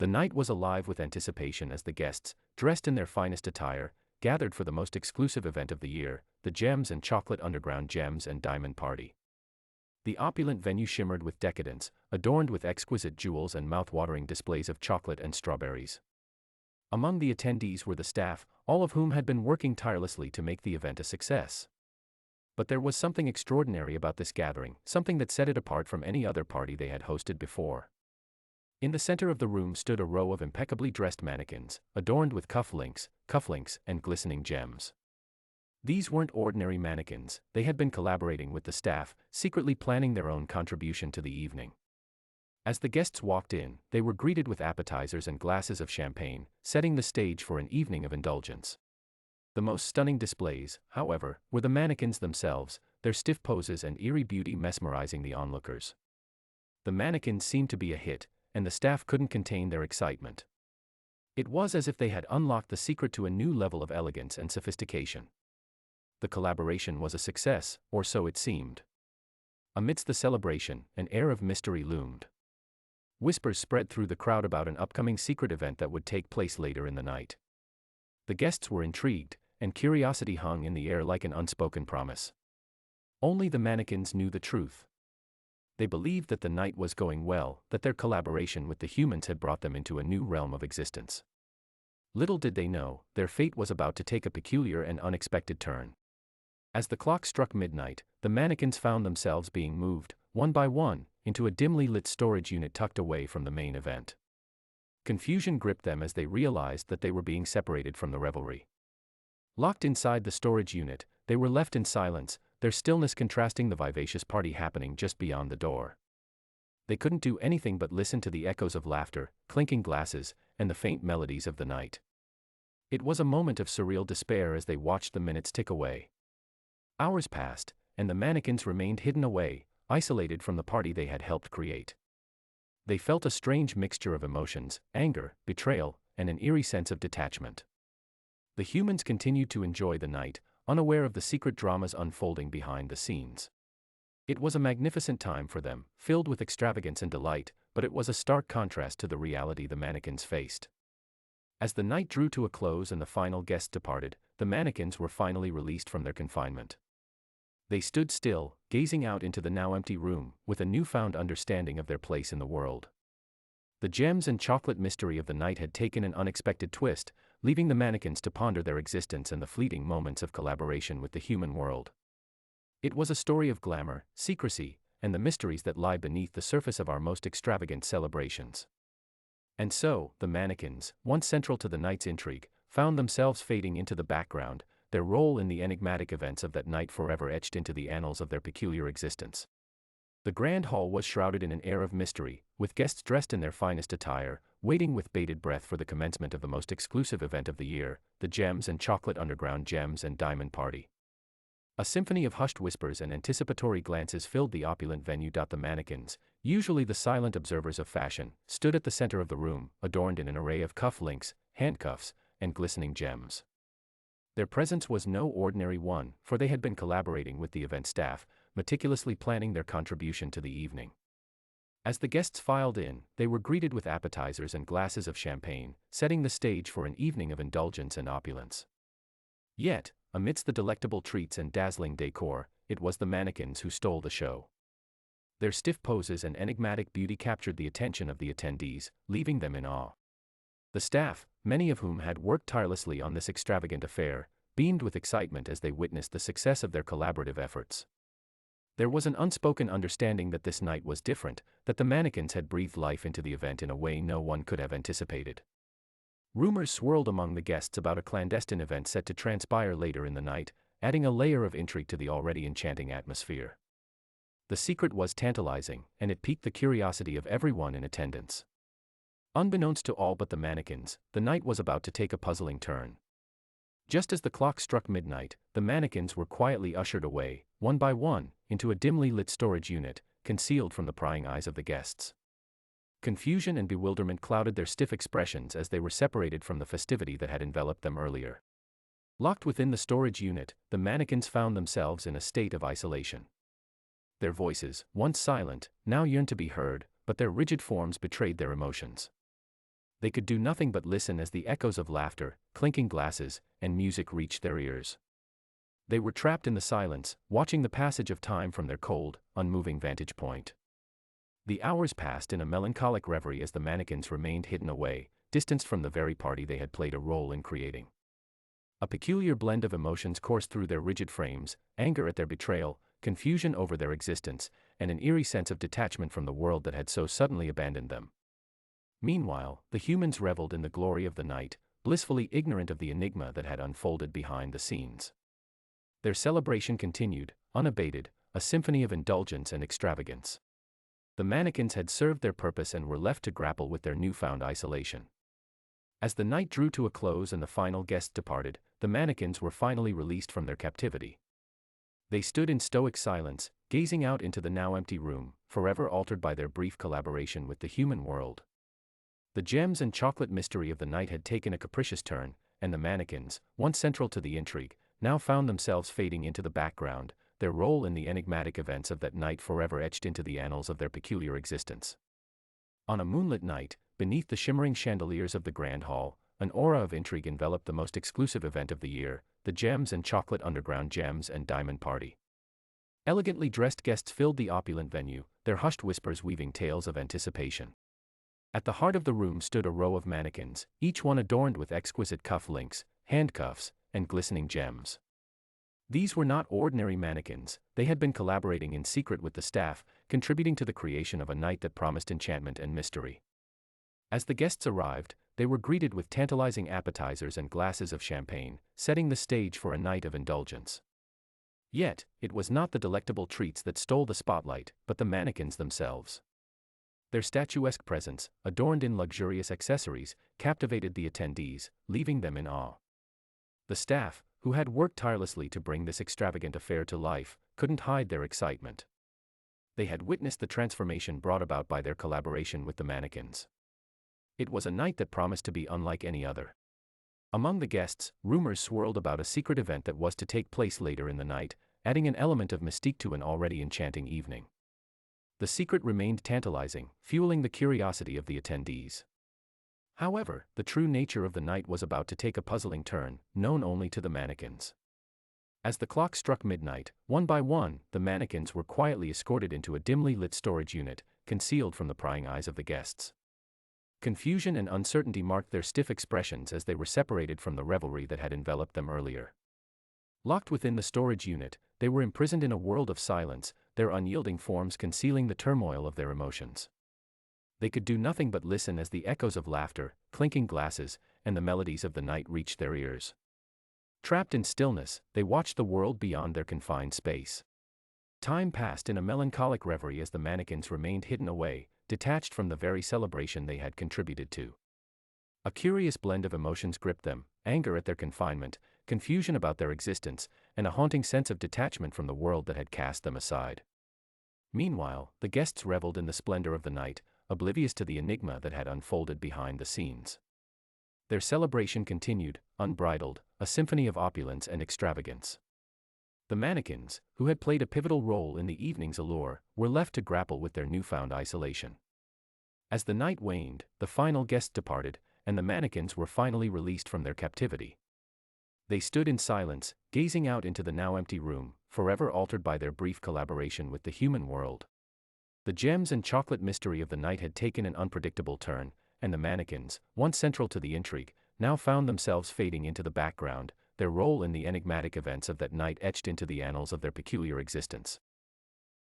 The night was alive with anticipation as the guests, dressed in their finest attire, gathered for the most exclusive event of the year, the Gems and Chocolate Underground Gems and Diamond Party. The opulent venue shimmered with decadence, adorned with exquisite jewels and mouth-watering displays of chocolate and strawberries. Among the attendees were the staff, all of whom had been working tirelessly to make the event a success. But there was something extraordinary about this gathering, something that set it apart from any other party they had hosted before. In the center of the room stood a row of impeccably dressed mannequins, adorned with cufflinks, and glistening gems. These weren't ordinary mannequins, they had been collaborating with the staff, secretly planning their own contribution to the evening. As the guests walked in, they were greeted with appetizers and glasses of champagne, setting the stage for an evening of indulgence. The most stunning displays, however, were the mannequins themselves, their stiff poses and eerie beauty mesmerizing the onlookers. The mannequins seemed to be a hit, and the staff couldn't contain their excitement. It was as if they had unlocked the secret to a new level of elegance and sophistication. The collaboration was a success, or so it seemed. Amidst the celebration, an air of mystery loomed. Whispers spread through the crowd about an upcoming secret event that would take place later in the night. The guests were intrigued, and curiosity hung in the air like an unspoken promise. Only the mannequins knew the truth. They believed that the night was going well, that their collaboration with the humans had brought them into a new realm of existence. Little did they know, their fate was about to take a peculiar and unexpected turn. As the clock struck midnight, the mannequins found themselves being moved, one by one, into a dimly lit storage unit tucked away from the main event. Confusion gripped them as they realized that they were being separated from the revelry. Locked inside the storage unit, they were left in silence, their stillness contrasting the vivacious party happening just beyond the door. They couldn't do anything but listen to the echoes of laughter, clinking glasses, and the faint melodies of the night. It was a moment of surreal despair as they watched the minutes tick away. Hours passed, and the mannequins remained hidden away, isolated from the party they had helped create. They felt a strange mixture of emotions, anger, betrayal, and an eerie sense of detachment. The humans continued to enjoy the night, unaware of the secret dramas unfolding behind the scenes. It was a magnificent time for them, filled with extravagance and delight, but it was a stark contrast to the reality the mannequins faced. As the night drew to a close and the final guests departed, the mannequins were finally released from their confinement. They stood still, gazing out into the now empty room, with a newfound understanding of their place in the world. The gems and chocolate mystery of the night had taken an unexpected twist, leaving the mannequins to ponder their existence and the fleeting moments of collaboration with the human world. It was a story of glamour, secrecy, and the mysteries that lie beneath the surface of our most extravagant celebrations. And so, the mannequins, once central to the night's intrigue, found themselves fading into the background, their role in the enigmatic events of that night forever etched into the annals of their peculiar existence. The grand hall was shrouded in an air of mystery, with guests dressed in their finest attire, waiting with bated breath for the commencement of the most exclusive event of the year, the Gems and Chocolate Underground Gems and Diamond Party. A symphony of hushed whispers and anticipatory glances filled the opulent venue. The mannequins, usually the silent observers of fashion, stood at the center of the room, adorned in an array of cufflinks, handcuffs, and glistening gems. Their presence was no ordinary one, for they had been collaborating with the event staff, meticulously planning their contribution to the evening. As the guests filed in, they were greeted with appetizers and glasses of champagne, setting the stage for an evening of indulgence and opulence. Yet, amidst the delectable treats and dazzling decor, it was the mannequins who stole the show. Their stiff poses and enigmatic beauty captured the attention of the attendees, leaving them in awe. The staff, many of whom had worked tirelessly on this extravagant affair, beamed with excitement as they witnessed the success of their collaborative efforts. There was an unspoken understanding that this night was different, that the mannequins had breathed life into the event in a way no one could have anticipated. Rumors swirled among the guests about a clandestine event set to transpire later in the night, adding a layer of intrigue to the already enchanting atmosphere. The secret was tantalizing, and it piqued the curiosity of everyone in attendance. Unbeknownst to all but the mannequins, the night was about to take a puzzling turn. Just as the clock struck midnight, the mannequins were quietly ushered away, one by one, into a dimly lit storage unit, concealed from the prying eyes of the guests. Confusion and bewilderment clouded their stiff expressions as they were separated from the festivity that had enveloped them earlier. Locked within the storage unit, the mannequins found themselves in a state of isolation. Their voices, once silent, now yearned to be heard, but their rigid forms betrayed their emotions. They could do nothing but listen as the echoes of laughter, clinking glasses, and music reached their ears. They were trapped in the silence, watching the passage of time from their cold, unmoving vantage point. The hours passed in a melancholic reverie as the mannequins remained hidden away, distanced from the very party they had played a role in creating. A peculiar blend of emotions coursed through their rigid frames: anger at their betrayal, confusion over their existence, and an eerie sense of detachment from the world that had so suddenly abandoned them. Meanwhile, the humans reveled in the glory of the night, blissfully ignorant of the enigma that had unfolded behind the scenes. Their celebration continued, unabated, a symphony of indulgence and extravagance. The mannequins had served their purpose and were left to grapple with their newfound isolation. As the night drew to a close and the final guests departed, the mannequins were finally released from their captivity. They stood in stoic silence, gazing out into the now empty room, forever altered by their brief collaboration with the human world. The gems and chocolate mystery of the night had taken a capricious turn, and the mannequins, once central to the intrigue, now found themselves fading into the background, their role in the enigmatic events of that night forever etched into the annals of their peculiar existence. On a moonlit night, beneath the shimmering chandeliers of the grand hall, an aura of intrigue enveloped the most exclusive event of the year, the Gems and Chocolate Underground Gems and Diamond Party. Elegantly dressed guests filled the opulent venue, their hushed whispers weaving tales of anticipation. At the heart of the room stood a row of mannequins, each one adorned with exquisite cuff links, handcuffs, and glistening gems. These were not ordinary mannequins; they had been collaborating in secret with the staff, contributing to the creation of a night that promised enchantment and mystery. As the guests arrived, they were greeted with tantalizing appetizers and glasses of champagne, setting the stage for a night of indulgence. Yet, it was not the delectable treats that stole the spotlight, but the mannequins themselves. Their statuesque presence, adorned in luxurious accessories, captivated the attendees, leaving them in awe. The staff, who had worked tirelessly to bring this extravagant affair to life, couldn't hide their excitement. They had witnessed the transformation brought about by their collaboration with the mannequins. It was a night that promised to be unlike any other. Among the guests, rumors swirled about a secret event that was to take place later in the night, adding an element of mystique to an already enchanting evening. The secret remained tantalizing, fueling the curiosity of the attendees. However, the true nature of the night was about to take a puzzling turn, known only to the mannequins. As the clock struck midnight, one by one, the mannequins were quietly escorted into a dimly lit storage unit, concealed from the prying eyes of the guests. Confusion and uncertainty marked their stiff expressions as they were separated from the revelry that had enveloped them earlier. Locked within the storage unit, they were imprisoned in a world of silence, their unyielding forms concealing the turmoil of their emotions. They could do nothing but listen as the echoes of laughter, clinking glasses, and the melodies of the night reached their ears. Trapped in stillness, they watched the world beyond their confined space. Time passed in a melancholic reverie as the mannequins remained hidden away, detached from the very celebration they had contributed to. A curious blend of emotions gripped them: anger at their confinement, confusion about their existence, and a haunting sense of detachment from the world that had cast them aside. Meanwhile, the guests reveled in the splendor of the night, oblivious to the enigma that had unfolded behind the scenes. Their celebration continued, unbridled, a symphony of opulence and extravagance. The mannequins, who had played a pivotal role in the evening's allure, were left to grapple with their newfound isolation. As the night waned, the final guests departed, and the mannequins were finally released from their captivity. They stood in silence, gazing out into the now empty room, forever altered by their brief collaboration with the human world. The gems and chocolate mystery of the night had taken an unpredictable turn, and the mannequins, once central to the intrigue, now found themselves fading into the background, their role in the enigmatic events of that night etched into the annals of their peculiar existence.